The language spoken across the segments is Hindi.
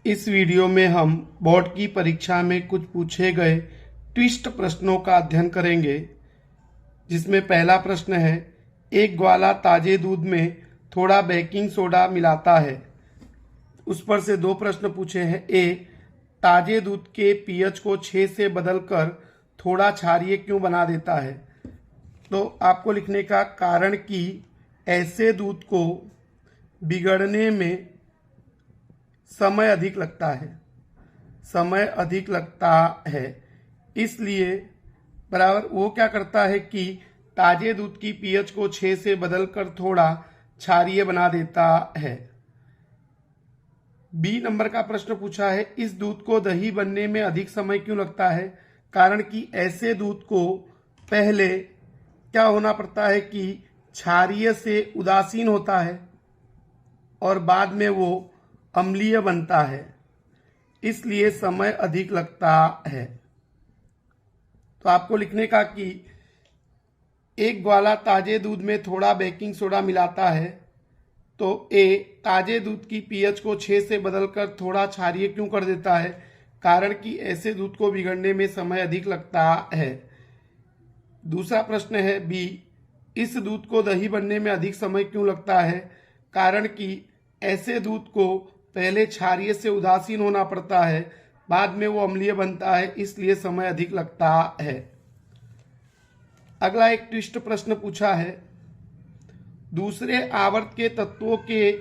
इस वीडियो में हम बोर्ड की परीक्षा में कुछ पूछे गए ट्विस्ट प्रश्नों का अध्ययन करेंगे, जिसमें पहला प्रश्न है, एक ग्वाला ताजे दूध में थोड़ा बेकिंग सोडा मिलाता है। उस पर से दो प्रश्न पूछे हैं। ए, ताजे दूध के पीएच को 6 से बदलकर थोड़ा क्षारीय क्यों बना देता है? तो आपको लिखने का कारण कि ऐसे दूध को बिगड़ने में समय अधिक लगता है, इसलिए बराबर वो क्या करता है कि ताजे दूध की पीएच को 6 से बदलकर थोड़ा क्षारीय बना देता है। बी नंबर का प्रश्न पूछा है, इस दूध को दही बनने में अधिक समय क्यों लगता है? कारण कि ऐसे दूध को पहले क्या होना पड़ता है कि क्षारीय से उदासीन होता है और बाद में वो अम्लीय बनता है, इसलिए समय अधिक लगता है। तो आपको लिखने का कि एक ग्वाला ताजे दूध में थोड़ा बेकिंग सोडा मिलाता है, तो ए, ताजे दूध की पीएच को 6 से बदलकर थोड़ा क्षारीय क्यों कर देता है? कारण कि ऐसे दूध को बिगड़ने में समय अधिक लगता है। दूसरा प्रश्न है बी, इस दूध को दही बनने में अधिक समय क्यों लगता है? कारण कि ऐसे दूध को पहले क्षारीय से उदासीन होना पड़ता है, बाद में वो अम्लीय बनता है, इसलिए समय अधिक लगता है। अगला एक ट्विस्ट प्रश्न पूछा है, दूसरे आवर्त के तत्वों के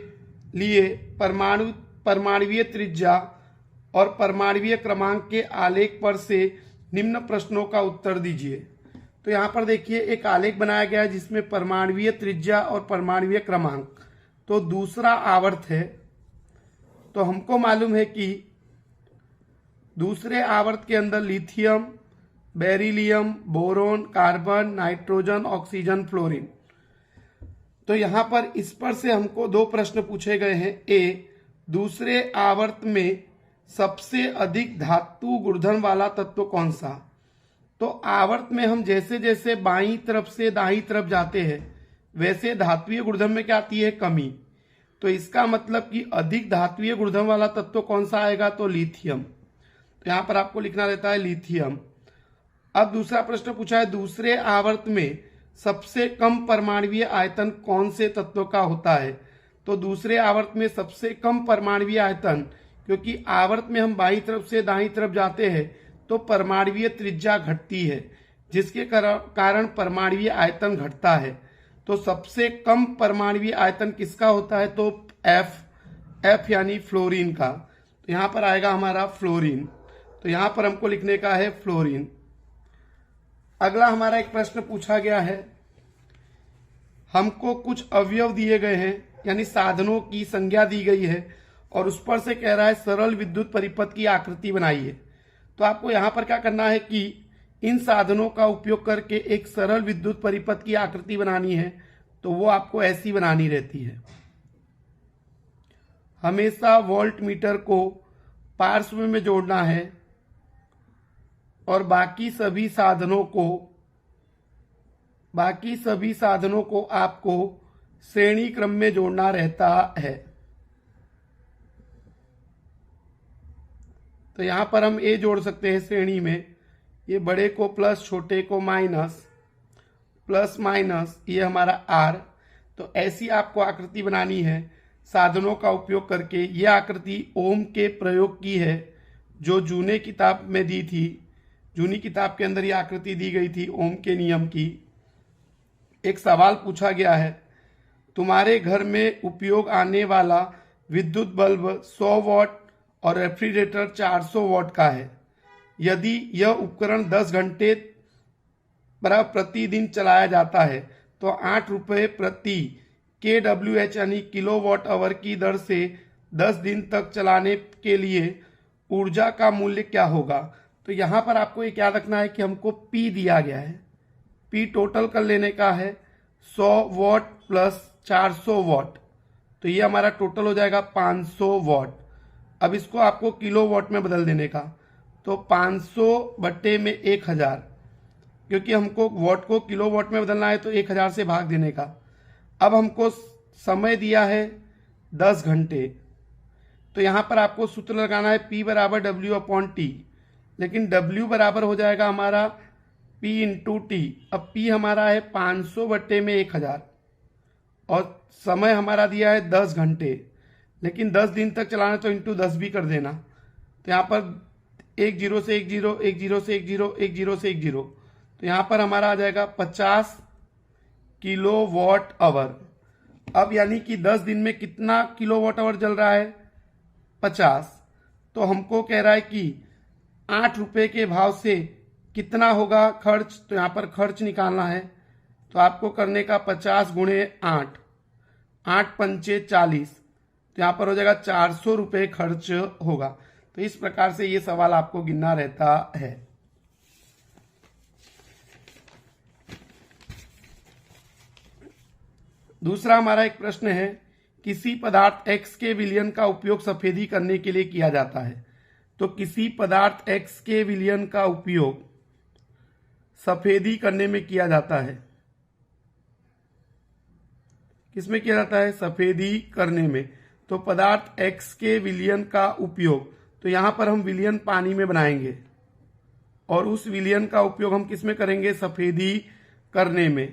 लिए परमाणुवीय त्रिज्या और परमाणुवीय क्रमांक के आलेख पर से निम्न प्रश्नों का उत्तर दीजिए। तो यहाँ पर देखिए एक आलेख बनाया गया है जिसमें परमाणुवीय त्रिज्या और परमाणुवीय क्रमांक, तो दूसरा आवर्त है। तो हमको मालूम है कि दूसरे आवर्त के अंदर lithium, beryllium, boron, carbon, nitrogen, oxygen, fluorine. तो यहां पर इस पर से हमको दो प्रश्न पूछे गए हैं। ए, दूसरे आवर्त में सबसे अधिक धातु गुणधर्म वाला तत्व कौन सा? तो आवर्त में हम जैसे जैसे बाईं तरफ से दाईं तरफ जाते हैं, वैसे धात्विय गुणधर्म में क्या आती है? कमी। तो इसका मतलब कि अधिक धात्विय गुणधर्म वाला तत्व कौन सा आएगा? तो लिथियम। तो यहां पर आपको लिखना रहता है लिथियम। अब दूसरा प्रश्न पूछा है, दूसरे आवर्त में सबसे कम परमाणुवीय आयतन कौन से तत्व का होता है? तो दूसरे आवर्त में सबसे कम परमाणुवीय आयतन, क्योंकि आवर्त में हम बाईं तरफ से दाईं तरफ जाते हैं तो परमाणुवीय त्रिज्या घटती है, जिसके कारण परमाणुवीय आयतन घटता है। तो सबसे कम परमाणुवीय आयतन किसका होता है? तो एफ यानी फ्लोरीन का। तो यहां पर आएगा हमारा फ्लोरीन। तो यहां पर हमको लिखने का है फ्लोरीन। अगला हमारा एक प्रश्न पूछा गया है, हमको कुछ अवयव दिए गए हैं, यानी साधनों की संज्ञा दी गई है और उस पर से कह रहा है सरल विद्युत परिपथ की आकृति बनाइए। तो आपको यहां पर क्या करना है कि इन साधनों का उपयोग करके एक सरल विद्युत परिपथ की आकृति बनानी है। तो वो आपको ऐसी बनानी रहती है, हमेशा वोल्ट मीटर को पार्श्व में जोड़ना है और बाकी सभी साधनों को आपको श्रेणी क्रम में जोड़ना रहता है। तो यहां पर हम ए जोड़ सकते हैं श्रेणी में, ये बड़े को प्लस, छोटे को माइनस, प्लस माइनस, ये हमारा आर। तो ऐसी आपको आकृति बनानी है साधनों का उपयोग करके। ये आकृति ओम के प्रयोग की है, जो जूने किताब में दी थी। जूनी किताब के अंदर ये आकृति दी गई थी ओम के नियम की। एक सवाल पूछा गया है, तुम्हारे घर में उपयोग आने वाला विद्युत बल्ब 100 वॉट और रेफ्रिजरेटर 400 वॉट का है। यदि यह उपकरण 10 घंटे प्रतिदिन चलाया जाता है तो 8 रुपये प्रति kWh यानी किलोवाट आवर की दर से 10 दिन तक चलाने के लिए ऊर्जा का मूल्य क्या होगा? तो यहां पर आपको एक याद रखना है कि हमको P दिया गया है। P टोटल कर लेने का है 100 वॉट प्लस 400 वॉट, तो ये हमारा टोटल हो जाएगा 500 वॉट। अब इसको आपको किलोवाट में बदल देने का, तो 500 बटे में 1000, क्योंकि हमको वॉट को किलोवाट में बदलना है तो 1000 से भाग देने का। अब हमको समय दिया है 10 घंटे, तो यहाँ पर आपको सूत्र लगाना है P बराबर W/T, लेकिन W बराबर हो जाएगा हमारा P इंटू टी। अब P हमारा है 500/1000 और समय हमारा दिया है 10 घंटे, लेकिन 10 दिन तक चलाना तो इंटू 10 भी कर देना। तो यहाँ पर 1 0 से 1 0, 1 0 से 1 0, 1 0 से 1 0, तो यहाँ पर हमारा आ जाएगा 50 किलोवाट आवर। अब यानी कि 10 दिन में कितना किलोवाट आवर जल रहा है? 50। तो हमको कह रहा है कि 8 रुपए के भाव से कितना होगा खर्च, तो यहाँ पर खर्च निकालना है। तो आपको करने का 50 गुणे 8, 8 पंचे 40, तो यहाँ पर हो जाएगा 400 रुपये खर्च होगा। तो इस प्रकार से ये सवाल आपको गिनना रहता है। दूसरा हमारा एक प्रश्न है, किसी पदार्थ X के विलयन का उपयोग सफेदी करने के लिए किया जाता है। तो किसी पदार्थ X के विलयन का उपयोग सफेदी करने में किया जाता है। किसमें किया जाता है? सफेदी करने में। तो पदार्थ X के विलयन का उपयोग, तो यहां पर हम विलयन पानी में बनाएंगे और उस विलयन का उपयोग हम किसमें करेंगे? सफेदी करने में।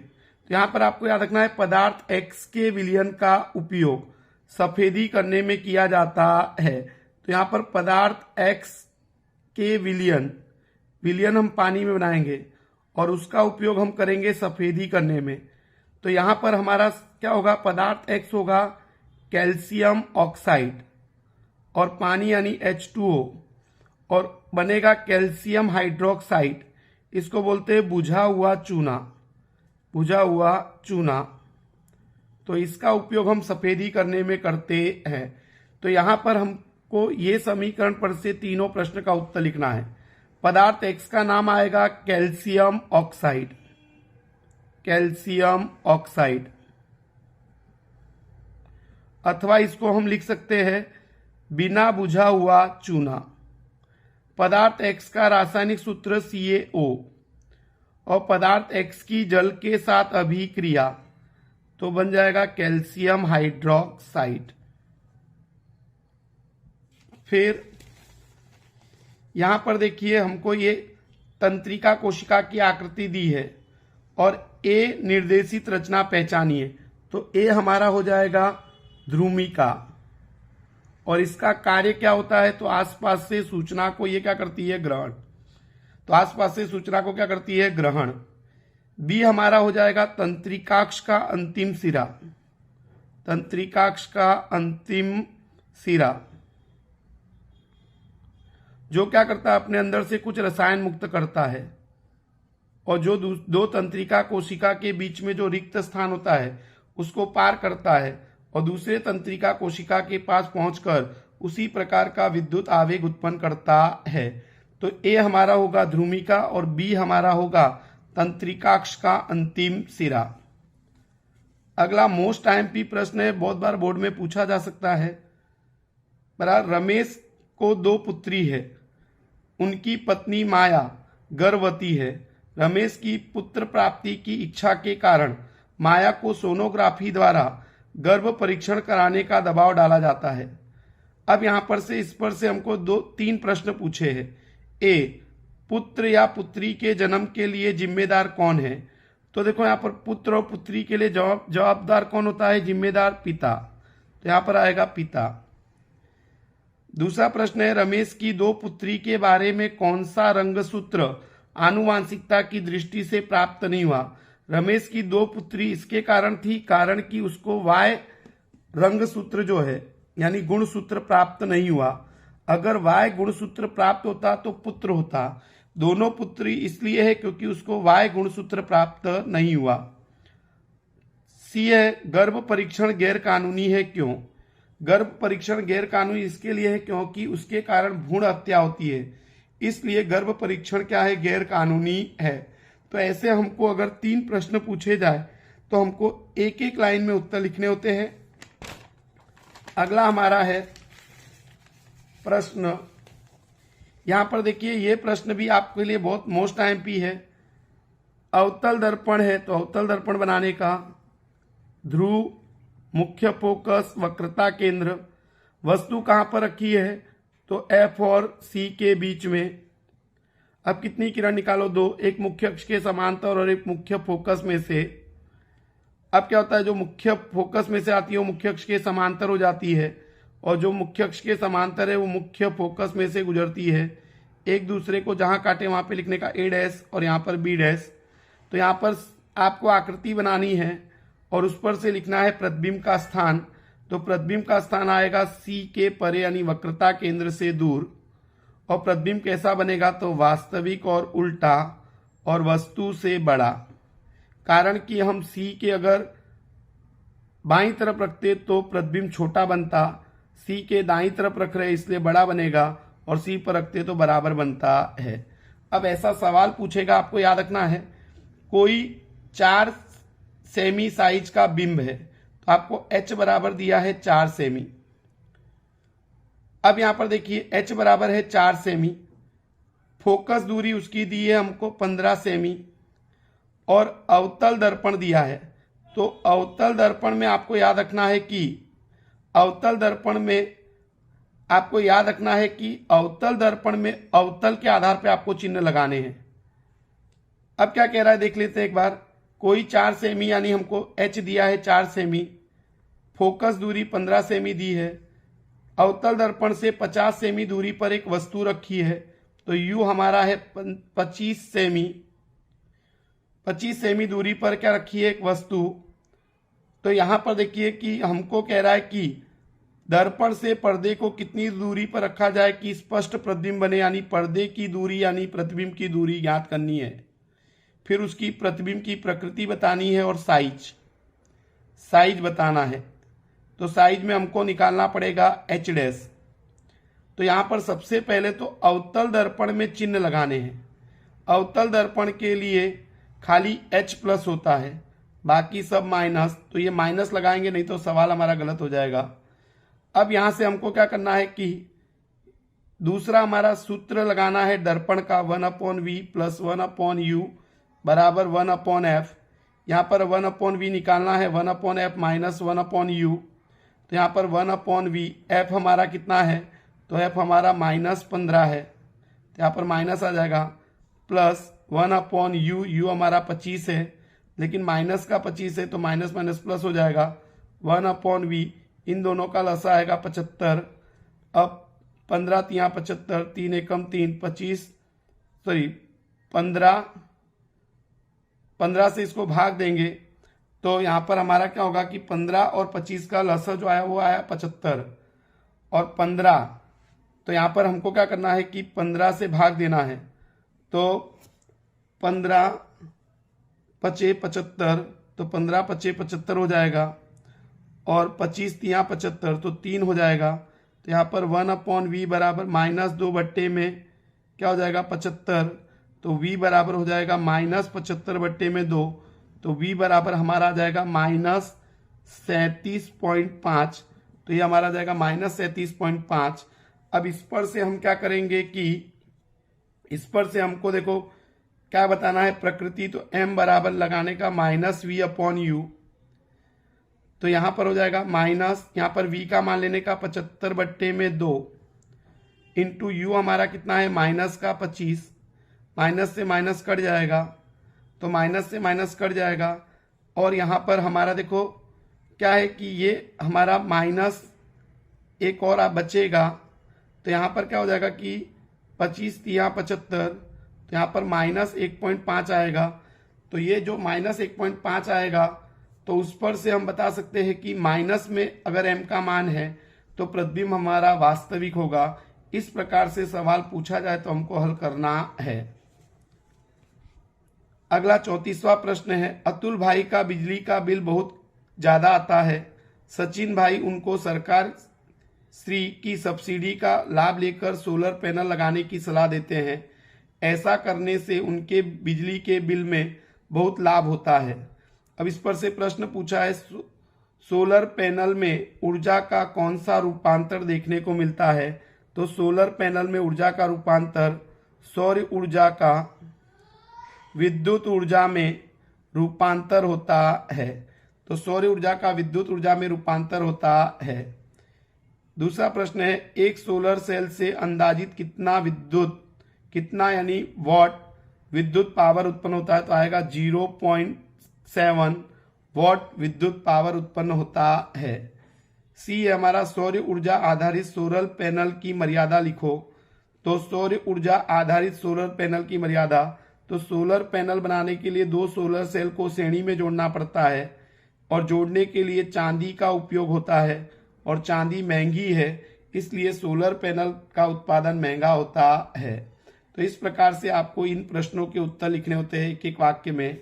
तो यहां पर आपको याद रखना है, पदार्थ X के विलयन का उपयोग सफेदी करने में किया जाता है। तो यहां पर पदार्थ X के विलयन हम पानी में बनाएंगे और उसका उपयोग हम करेंगे सफेदी करने में। तो यहां पर हमारा क्या होगा? पदार्थ X होगा कैल्शियम ऑक्साइड और पानी यानी H2O, और बनेगा कैल्शियम हाइड्रोक्साइड। इसको बोलते हैं बुझा हुआ चूना, बुझा हुआ चूना। तो इसका उपयोग हम सफेदी करने में करते हैं। तो यहां पर हमको ये समीकरण पर से तीनों प्रश्न का उत्तर लिखना है। पदार्थ X का नाम आएगा कैल्शियम ऑक्साइड, कैल्शियम ऑक्साइड, अथवा इसको हम लिख सकते हैं बिना बुझा हुआ चूना। पदार्थ X का रासायनिक सूत्र CaO और पदार्थ X की जल के साथ अभिक्रिया तो बन जाएगा कैल्शियम हाइड्रोक्साइड। फिर यहां पर देखिए, हमको ये तंत्रिका कोशिका की आकृति दी है और A निर्देशित रचना पहचानिए। तो A हमारा हो जाएगा ध्रुमिका, और इसका कार्य क्या होता है? तो आसपास से सूचना को ये क्या करती है? ग्रहण। तो आसपास से सूचना को क्या करती है? ग्रहण। बी हमारा हो जाएगा तंत्रिकाक्ष का अंतिम सिरा, तंत्रिकाक्ष का अंतिम सिरा, जो क्या करता है? अपने अंदर से कुछ रसायन मुक्त करता है, और जो दो तंत्रिका कोशिका के बीच में जो रिक्त स्थान होता है उसको पार करता है और दूसरे तंत्रिका कोशिका के पास पहुंचकर उसी प्रकार का विद्युत आवेग उत्पन्न करता है। तो ए हमारा होगा ध्रुमिका और बी हमारा होगा तंत्रिकाक्ष का अंतिम सिरा। अगला मोस्ट आईएमपी प्रश्न है, बहुत बार बोर्ड में पूछा जा सकता है। रमेश को 2 पुत्री है, उनकी पत्नी माया गर्भवती है। रमेश की पुत्र प्राप्ति की इच्छा के कारण माया को सोनोग्राफी द्वारा गर्भ परीक्षण कराने का दबाव डाला जाता है। अब यहां पर से इस पर से हमको 2-3 प्रश्न पूछे हैं। ए, पुत्र या पुत्री के जन्म के लिए जिम्मेदार कौन है? तो देखो यहां पर पुत्र और पुत्री के लिए जवाबदार कौन होता है? जिम्मेदार पिता। तो यहां पर आएगा पिता। दूसरा प्रश्न है, रमेश की 2 पुत्री के बारे में कौन सा रंगसूत्र आनुवांशिकता की दृष्टि से प्राप्त नहीं हुआ? रमेश की 2 पुत्री इसके कारण थी, कारण कि उसको Y रंगसूत्र जो है यानी गुणसूत्र प्राप्त नहीं हुआ। अगर Y गुणसूत्र प्राप्त होता तो पुत्र होता। दोनों पुत्री इसलिए है क्योंकि उसको Y गुणसूत्र प्राप्त नहीं हुआ। सी है, गर्भ परीक्षण गैर कानूनी है, क्यों? गर्भ परीक्षण गैर कानूनी इसके लिए है क्योंकि उसके कारण भ्रूण हत्या होती है, इसलिए गर्भ परीक्षण क्या है? गैर कानूनी है। तो ऐसे हमको अगर 3 प्रश्न पूछे जाए तो हमको एक एक लाइन में उत्तर लिखने होते हैं। अगला हमारा है प्रश्न, यहां पर देखिए ये प्रश्न भी आपके लिए बहुत मोस्ट आईएमपी है। अवतल दर्पण है तो अवतल दर्पण बनाने का ध्रुव, मुख्य फोकस, वक्रता केंद्र, वस्तु कहां पर रखी है, तो F और C के बीच में। अब कितनी किरण निकालो, 2, एक मुख्य अक्ष के समांतर और एक मुख्य फोकस में से। अब क्या होता है, जो मुख्य फोकस में से आती है वो मुख्य अक्ष के समांतर हो जाती है, और जो मुख्य अक्ष के समांतर है वो मुख्य फोकस में से गुजरती है। एक दूसरे को जहां काटे वहां पे लिखने का A' और यहाँ पर B'। तो यहाँ पर आपको आकृति बनानी है और उस पर से लिखना है प्रतिबिंब का स्थान। तो प्रतिबिंब का स्थान आएगा C के परे यानी वक्रता केंद्र से दूर। और प्रतिबिंब कैसा बनेगा, तो वास्तविक और उल्टा और वस्तु से बड़ा। कारण कि हम C के अगर बाईं तरफ रखते तो प्रतिबिंब छोटा बनता, C के दाईं तरफ रख रहे इसलिए बड़ा बनेगा, और C पर रखते तो बराबर बनता है। अब ऐसा सवाल पूछेगा, आपको याद रखना है, कोई 4 सेमी साइज का बिंब है, तो आपको H बराबर दिया है 4 सेमी। अब यहां पर देखिए H बराबर है 4 सेमी, फोकस दूरी उसकी दी है हमको 15 सेमी, और अवतल दर्पण दिया है। तो अवतल दर्पण में आपको याद रखना है कि अवतल दर्पण में आपको याद रखना है कि अवतल दर्पण में अवतल के आधार पर आपको चिन्ह लगाने हैं। अब क्या कह रहा है देख लेते हैं एक बार। कोई 4 सेमी यानी हमको H दिया है 4 सेमी, फोकस दूरी 15 सेमी दी है, अवतल दर्पण से 50 सेमी दूरी पर एक वस्तु रखी है, तो U हमारा है 25 सेमी। 25 सेमी दूरी पर क्या रखी है, एक वस्तु। तो यहां पर देखिए कि हमको कह रहा है कि दर्पण से पर्दे को कितनी दूरी पर रखा जाए कि स्पष्ट प्रतिबिंब बने, यानी पर्दे की दूरी यानी प्रतिबिंब की दूरी ज्ञात करनी है। फिर उसकी प्रतिबिंब की प्रकृति बतानी है और साइज बताना है। तो साइज में हमको निकालना पड़ेगा H'। तो यहां पर सबसे पहले तो अवतल दर्पण में चिन्ह लगाने हैं। अवतल दर्पण के लिए खाली H+ होता है, बाकी सब माइनस। तो ये माइनस लगाएंगे, नहीं तो सवाल हमारा गलत हो जाएगा। अब यहां से हमको क्या करना है कि दूसरा हमारा सूत्र लगाना है दर्पण का, 1/V + 1/U बराबर 1/F। यहाँ पर 1/V निकालना है, 1/F - 1/U। तो यहाँ पर 1/V, F हमारा कितना है, तो F हमारा -15 है, तो यहाँ पर माइनस आ जाएगा, प्लस 1/U, U हमारा 25 है, लेकिन माइनस का 25 है तो माइनस माइनस प्लस हो जाएगा, 1/V, इन दोनों का लसा आएगा 75। अब 15 तिया 75, 3 एकम 3, 15 से इसको भाग देंगे तो यहाँ पर हमारा क्या होगा कि 15 और 25 का लसा जो आया वो आया 75 और 15। तो यहाँ पर हमको क्या करना है कि 15 से भाग देना है, तो 15 पचे 75, तो 15 पचे 75 हो जाएगा, और 25 तिया 75 तो 3 हो जाएगा। तो यहाँ पर 1/V बराबर -2 बट्टे में क्या हो जाएगा 75, तो V बराबर हो जाएगा -75 बट्टे में 2, तो V बराबर हमारा आ जाएगा -37.5। तो ये हमारा जाएगा -37.5। अब इस पर से हम क्या करेंगे कि इस पर से हमको देखो क्या बताना है प्रकृति, तो M बराबर लगाने का -V/U। तो यहां पर हो जाएगा माइनस, यहां पर V का मान लेने का 75 बट्टे में 2 इंटू U हमारा कितना है -25, माइनस से माइनस कट जाएगा, तो माइनस से माइनस कट जाएगा। और यहाँ पर हमारा देखो क्या है कि ये हमारा माइनस एक और आप बचेगा, तो यहाँ पर क्या हो जाएगा कि 25 तिया 75, तो यहाँ पर -1.5 आएगा। तो ये जो -1.5 आएगा तो उस पर से हम बता सकते हैं कि माइनस में अगर M का मान है तो प्रतिबिंब हमारा वास्तविक होगा। इस प्रकार से सवाल पूछा जाए तो हमको हल करना है। अगला 34वां प्रश्न है, अतुल भाई का बिजली का बिल बहुत ज्यादा आता है। सचिन भाई उनको सरकार श्री की सब्सिडी का लाभ लेकर सोलर पैनल लगाने की सलाह देते हैं। ऐसा करने से उनके बिजली के बिल में बहुत लाभ होता है। अब इस पर से प्रश्न पूछा है, सोलर पैनल में ऊर्जा का कौन सा रूपांतर देखने को मिलता है। तो सोलर पैनल में ऊर्जा का रूपांतर सौर ऊर्जा का विद्युत ऊर्जा में रूपांतर होता है। तो सौर ऊर्जा का विद्युत ऊर्जा में रूपांतर होता है। दूसरा प्रश्न है एक सोलर सेल से अंदाजित कितना यानी वॉट विद्युत पावर उत्पन्न होता है, तो आएगा 0.7 वॉट विद्युत पावर उत्पन्न होता है। सी है हमारा सौर ऊर्जा आधारित सोलर पैनल की मर्यादा लिखो। तो सौर ऊर्जा आधारित सोलर पैनल की मर्यादा, तो सोलर पैनल बनाने के लिए 2 सोलर सेल को श्रेणी में जोड़ना पड़ता है और जोड़ने के लिए चांदी का उपयोग होता है और चांदी महंगी है, इसलिए सोलर पैनल का उत्पादन महंगा होता है। तो इस प्रकार से आपको इन प्रश्नों के उत्तर लिखने होते हैं एक एक वाक्य में।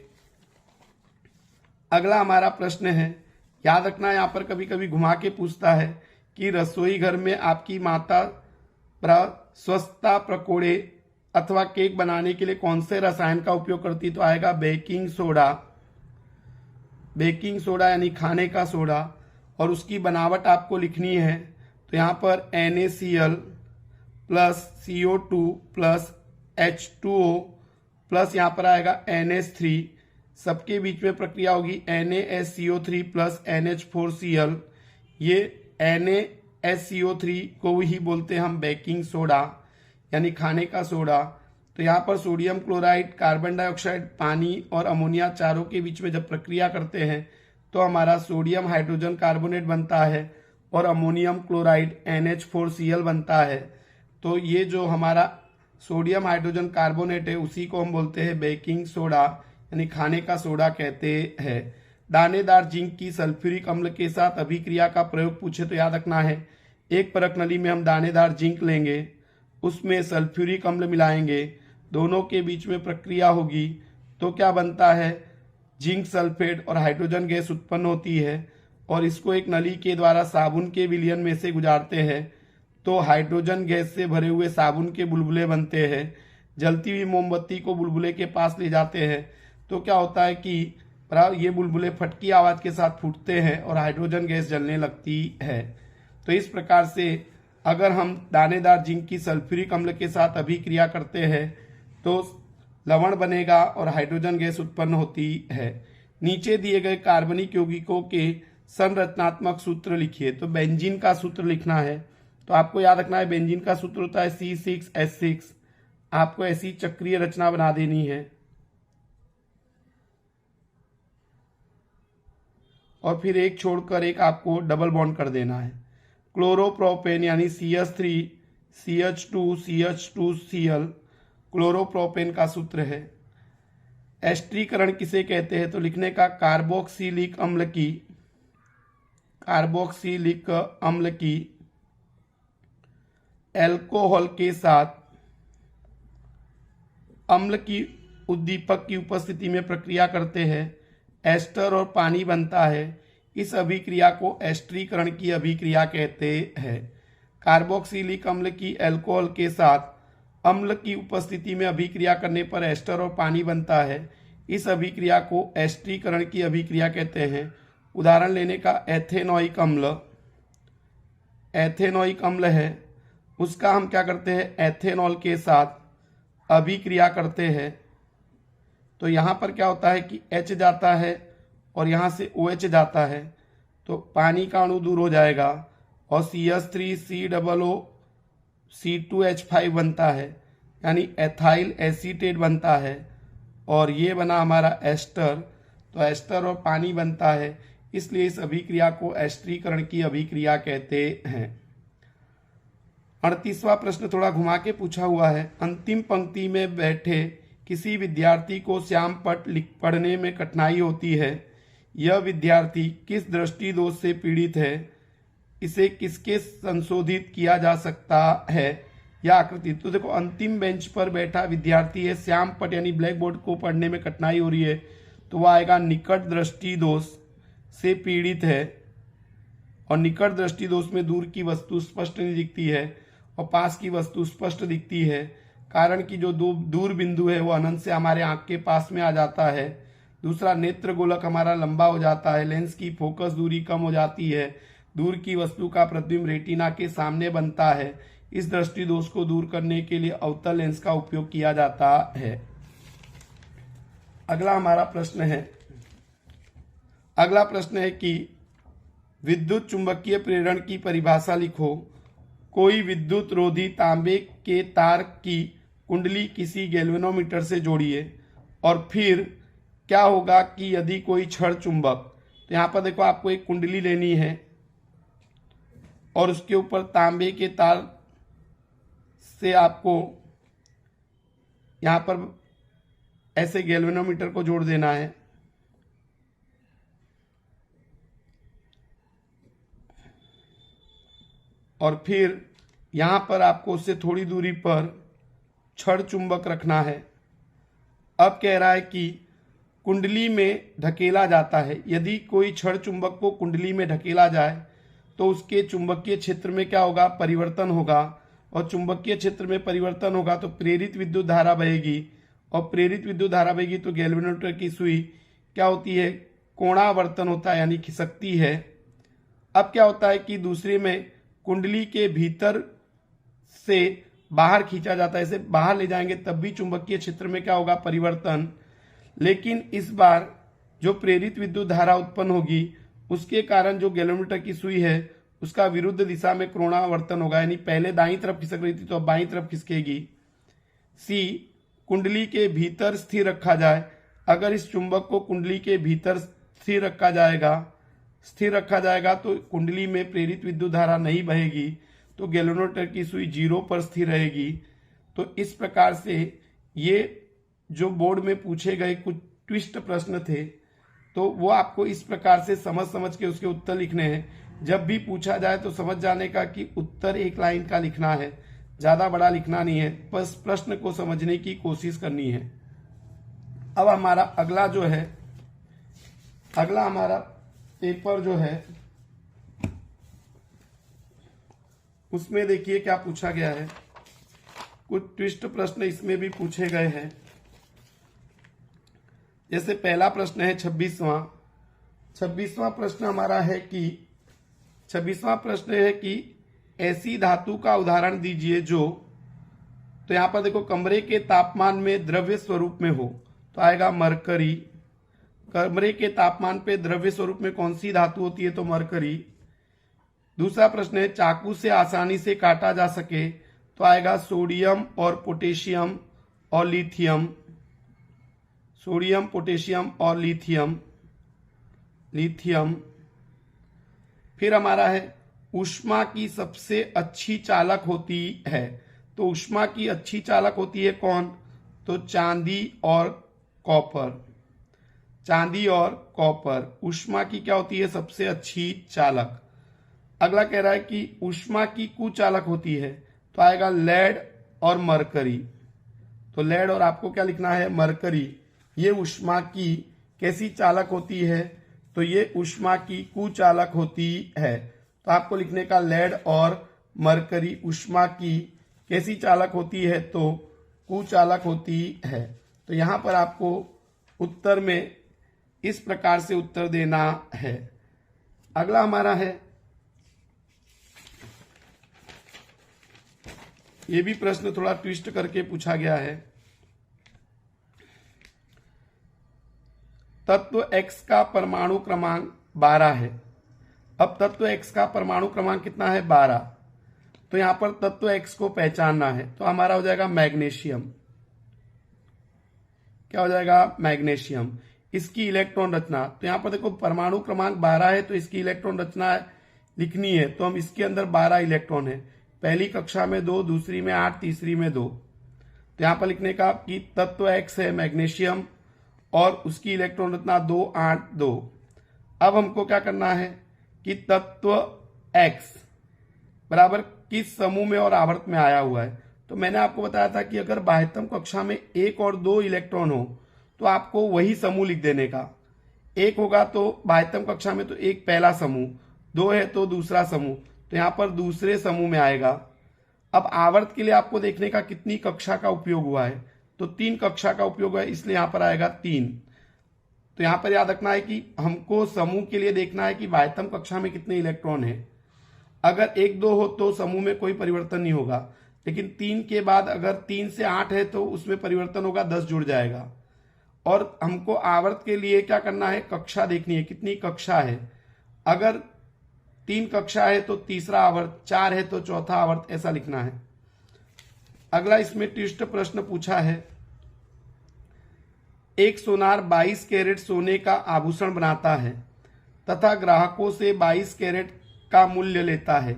अगला हमारा प्रश्न है, याद रखना यहाँ पर कभी कभी घुमा के पूछता है कि रसोई घर में आपकी माता स्वच्छता पकौड़े अथवा केक बनाने के लिए कौन से रसायन का उपयोग करती, तो आएगा बेकिंग सोडा यानी खाने का सोडा, और उसकी बनावट आपको लिखनी है। तो यहाँ पर NaCl plus CO2 plus H2O plus यहाँ पर आएगा NH3, सबके बीच में प्रक्रिया होगी NaSCO3 प्लस NH4Cl। ये NaSCO3 को ही बोलते हैं हम बेकिंग सोडा यानी खाने का सोडा। तो यहाँ पर सोडियम क्लोराइड, कार्बन डाइऑक्साइड, पानी और अमोनिया चारों के बीच में जब प्रक्रिया करते हैं तो हमारा सोडियम हाइड्रोजन कार्बोनेट बनता है और अमोनियम क्लोराइड NH4Cl बनता है। तो ये जो हमारा सोडियम हाइड्रोजन कार्बोनेट है उसी को हम बोलते हैं बेकिंग सोडा यानी खाने का सोडा कहते हैं। दानेदार जिंक की सल्फ्यूरिक अम्ल के साथ अभिक्रिया का प्रयोग पूछे तो याद रखना है, एक परख नली में हम दानेदार जिंक लेंगे, उसमें सल्फ्यूरिक अम्ल मिलाएंगे, दोनों के बीच में प्रक्रिया होगी तो क्या बनता है, जिंक सल्फेट और हाइड्रोजन गैस उत्पन्न होती है और इसको एक नली के द्वारा साबुन के विलयन में से गुजारते हैं तो हाइड्रोजन गैस से भरे हुए साबुन के बुलबुले बनते हैं। जलती हुई मोमबत्ती को बुलबुले के पास ले जाते हैं तो क्या होता है कि ये बुलबुले फटकी आवाज के साथ फूटते हैं और हाइड्रोजन गैस जलने लगती है। तो इस प्रकार से अगर हम दानेदार जिंक की सल्फ्यूरिक अम्ल के साथ अभिक्रिया करते हैं तो लवण बनेगा और हाइड्रोजन गैस उत्पन्न होती है। नीचे दिए गए कार्बनिक यौगिकों के संरचनात्मक सूत्र लिखिए। तो बेंजीन का सूत्र लिखना है, तो आपको याद रखना है बेंजीन का सूत्र होता है C6H6। आपको ऐसी चक्रीय रचना बना देनी है और फिर एक छोड़कर एक आपको डबल बॉन्ड कर देना है। क्लोरोप्रोपेन यानी CH3CH2CH2Cl क्लोरोप्रोपेन का सूत्र है। एस्टरीकरण किसे कहते हैं, तो लिखने का कार्बोक्सिलिक अम्ल की एल्कोहल के साथ अम्ल की उद्दीपक की उपस्थिति में प्रक्रिया करते हैं, एस्टर और पानी बनता है। इस अभिक्रिया को एस्टरीकरण की अभिक्रिया कहते हैं। कार्बोक्सिलिक अम्ल की एल्कोहल के साथ अम्ल की उपस्थिति में अभिक्रिया करने पर एस्टर और पानी बनता है। इस अभिक्रिया को एस्टरीकरण की अभिक्रिया कहते हैं। उदाहरण लेने का एथेनोइक अम्ल है, उसका हम क्या करते हैं, एथेनॉल के साथ अभिक्रिया करते हैं। तो यहाँ पर क्या होता है कि H जाता है और यहाँ से OH जाता है तो पानी का अणु दूर हो जाएगा और CH3COO C2H5 बनता है यानी एथाइल एसीटेट बनता है और ये बना हमारा एस्टर। तो एस्टर और पानी बनता है, इसलिए इस अभिक्रिया को एस्टरीकरण की अभिक्रिया कहते हैं। 38वां प्रश्न थोड़ा घुमा के पूछा हुआ है। अंतिम पंक्ति में बैठे किसी विद्यार्थी को श्याम पट पढ़ने में कठिनाई होती है। यह विद्यार्थी किस दृष्टि दोष से पीड़ित है, इसे किसके संशोधित किया जा सकता है या आकृति। तो देखो अंतिम बेंच पर बैठा विद्यार्थी है, श्याम पट यानी ब्लैक बोर्ड को पढ़ने में कठिनाई हो रही है तो वह आएगा निकट दृष्टि दोष से पीड़ित है। और निकट दृष्टि दोष में दूर की वस्तु स्पष्ट नहीं दिखती है और पास की वस्तु स्पष्ट दिखती है, कारण कि जो दूर बिंदु है वो अनंत से हमारे आंख के पास में आ जाता है। दूसरा, नेत्र गोलक हमारा लंबा हो जाता है, लेंस की फोकस दूरी कम हो जाती है, दूर की वस्तु का प्रतिबिंब रेटिना के सामने बनता है। इस दृष्टि दोष को दूर करने के लिए अवतल लेंस का उपयोग किया जाता है। अगला प्रश्न है कि विद्युत चुंबकीय प्रेरण की परिभाषा लिखो। कोई विद्युत रोधी तांबे के तार की कुंडली किसी गैल्वेनोमीटर से जोड़िए। और फिर क्या होगा कि यदि कोई छड़ चुंबक, तो यहां पर देखो आपको एक कुंडली लेनी है और उसके ऊपर तांबे के तार से आपको यहां पर ऐसे गैल्वेनोमीटर को जोड़ देना है। और फिर यहां पर आपको उससे थोड़ी दूरी पर छड़ चुंबक रखना है। अब कह रहा है कि कुंडली में ढकेला जाता है। यदि कोई छड़ चुंबक को कुंडली में ढकेला जाए तो उसके चुंबकीय क्षेत्र में क्या होगा, परिवर्तन होगा। और चुंबकीय क्षेत्र में परिवर्तन होगा तो प्रेरित विद्युत धारा बहेगी। और प्रेरित विद्युत धारा बहेगी तो गैल्वेनोमीटर की सुई क्या होती है, कोणावर्तन होता है, यानी खिसकती है। अब क्या होता है कि दूसरे में कुंडली के भीतर से बाहर खींचा जाता है, इसे बाहर ले जाएंगे तब भी चुंबकीय क्षेत्र में क्या होगा, परिवर्तन। लेकिन इस बार जो प्रेरित विद्युत धारा उत्पन्न होगी उसके कारण जो गैल्वेनोमीटर की सुई है उसका विरुद्ध दिशा में कोणावर्तन होगा, यानी पहले दाईं तरफ खिसक रही थी तो अब बाईं तरफ खिसकेगी। सी, कुंडली के भीतर स्थिर रखा जाए। अगर इस चुंबक को कुंडली के भीतर स्थिर रखा जाएगा तो कुंडली में प्रेरित विद्युत धारा नहीं बहेगी, तो गैल्वेनोमीटर की सुई 0 पर स्थिर रहेगी। तो इस प्रकार से ये जो बोर्ड में पूछे गए कुछ ट्विस्ट प्रश्न थे, तो वो आपको इस प्रकार से समझ के उसके उत्तर लिखने हैं। जब भी पूछा जाए तो समझ जाने का कि उत्तर एक लाइन का लिखना है, ज्यादा बड़ा लिखना नहीं है, बस प्रश्न को समझने की कोशिश करनी है। अब हमारा अगला पेपर जो है उसमें देखिए क्या पूछा गया है। कुछ ट्विस्ट प्रश्न इसमें भी पूछे गए हैं। जैसे पहला प्रश्न है 26वां प्रश्न हमारा है कि 26वां प्रश्न है कि ऐसी धातु का उदाहरण दीजिए जो, तो यहां पर देखो कमरे के तापमान में द्रव्य स्वरूप में हो, तो आएगा मरकरी। कमरे के तापमान पे द्रव्य स्वरूप में कौन सी धातु होती है, तो मरकरी। दूसरा प्रश्न है चाकू से आसानी से काटा जा सके, तो आएगा सोडियम और पोटेशियम और लिथियम। सोडियम, पोटेशियम और लिथियम। फिर हमारा है ऊष्मा की सबसे अच्छी चालक होती है, तो ऊष्मा की अच्छी चालक होती है कौन, तो चांदी और कॉपर। ऊष्मा की क्या होती है, सबसे अच्छी चालक। अगला कह रहा है कि ऊष्मा की कुचालक होती है, तो आएगा लेड और मरकरी। तो लेड और आपको क्या लिखना है, मरकरी। ये ऊष्मा की कैसी चालक होती है, तो ये ऊष्मा की कुचालक होती है। तो आपको लिखने का लेड और मरकरी ऊष्मा की कैसी चालक होती है, तो कुचालक होती है। तो यहां पर आपको उत्तर में इस प्रकार से उत्तर देना है। अगला हमारा है, ये भी प्रश्न थोड़ा ट्विस्ट करके पूछा गया है। तत्व X का परमाणु क्रमांक 12 है। अब तत्व X का परमाणु क्रमांक कितना है, 12। तो यहां पर तत्व X को पहचानना है, तो हमारा हो जाएगा मैग्नीशियम। क्या हो जाएगा, मैग्नीशियम। इसकी इलेक्ट्रॉन रचना, तो यहां पर देखो परमाणु क्रमांक 12 है तो इसकी इलेक्ट्रॉन रचना लिखनी है, तो हम इसके अंदर 12 इलेक्ट्रॉन है। पहली कक्षा में 2, दूसरी में 8, तीसरी में 2। तो यहां पर लिखने का कि तत्व X है मैग्नीशियम और उसकी इलेक्ट्रॉन रचना 2, 8, 2। अब हमको क्या करना है कि तत्व X बराबर किस समूह में और आवर्त में आया हुआ है। तो मैंने आपको बताया था कि अगर बाह्यतम कक्षा में 1 और 2 इलेक्ट्रॉन हो तो आपको वही समूह लिख देने का। 1 होगा तो बाह्यतम कक्षा में तो एक पहला समूह, 2 है तो दूसरा समूह, तो यहां पर दूसरे समूह में आएगा। अब आवर्त के लिए आपको देखने का कितनी कक्षा का उपयोग हुआ है, तो 3 कक्षा का उपयोग है, इसलिए यहां पर आएगा 3। तो यहां पर याद रखना है कि हमको समूह के लिए देखना है कि बाह्यतम कक्षा में कितने इलेक्ट्रॉन है। अगर 1, 2 हो तो समूह में कोई परिवर्तन नहीं होगा, लेकिन 3 के बाद अगर 3 से 8 है तो उसमें परिवर्तन होगा, 10 जुड़ जाएगा। और हमको आवर्त के लिए क्या करना है, कक्षा देखनी है कितनी कक्षा है। अगर 3 कक्षा है तो तीसरा आवर्त, 4 है तो चौथा आवर्त, ऐसा लिखना है। अगला इसमें ट्विस्ट प्रश्न पूछा है, एक सोनार 22 कैरेट सोने का आभूषण बनाता है तथा ग्राहकों से 22 कैरेट का मूल्य लेता है,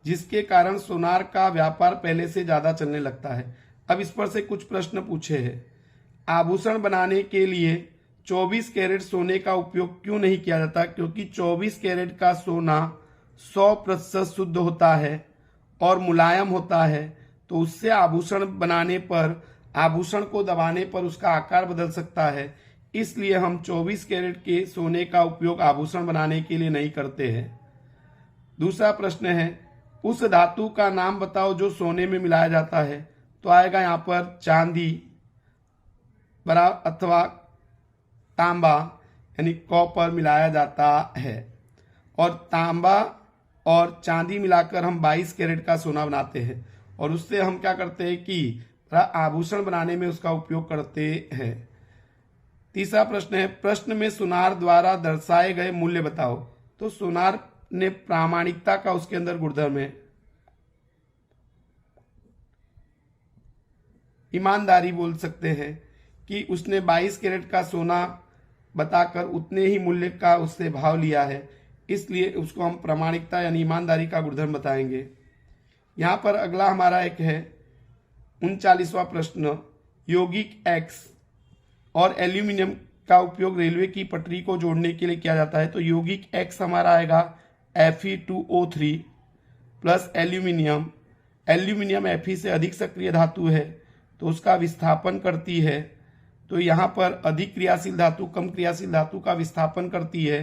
जिसके कारण सोनार का व्यापार पहले से ज्यादा चलने लगता है। अब इस पर से कुछ प्रश्न पूछे हैं। आभूषण बनाने के लिए 24 कैरेट सोने का उपयोग क्यों नहीं किया जाता? क्योंकि 24 कैरेट का सोना 100% शुद्ध होता है और मुलायम होता है, तो उससे आभूषण बनाने पर, आभूषण को दबाने पर उसका आकार बदल सकता है। इसलिए हम 24 कैरेट के सोने का उपयोग आभूषण बनाने के लिए नहीं करते हैं। दूसरा प्रश्न है, उस धातु का नाम बताओ जो सोने में मिलाया जाता है। तो आएगा यहाँ पर चांदी अथवा तांबा यानी कॉपर मिलाया जाता है, और तांबा और चांदी मिलाकर हम 22 कैरेट का सोना बनाते हैं, और उससे हम क्या करते हैं कि आभूषण बनाने में उसका उपयोग करते हैं। तीसरा प्रश्न है, प्रश्न में सुनार द्वारा दर्शाए गए मूल्य बताओ। तो सुनार ने प्रामाणिकता का उसके अंदर गुणधर्म है, ईमानदारी बोल सकते हैं कि उसने 22 कैरेट का सोना बताकर उतने ही मूल्य का उससे भाव लिया है, इसलिए उसको हम प्रामाणिकता यानी ईमानदारी का गुणधर्म बताएंगे। यहां पर अगला हमारा एक है 39वां प्रश्न, यौगिक एक्स और एल्यूमिनियम का उपयोग रेलवे की पटरी को जोड़ने के लिए किया जाता है। तो यौगिक एक्स हमारा आएगा Fe2O3 plus aluminium. Aluminium Fe से अधिक सक्रिय धातु है तो उसका विस्थापन करती है। तो यहाँ पर अधिक क्रियाशील धातु कम क्रियाशील धातु का विस्थापन करती है,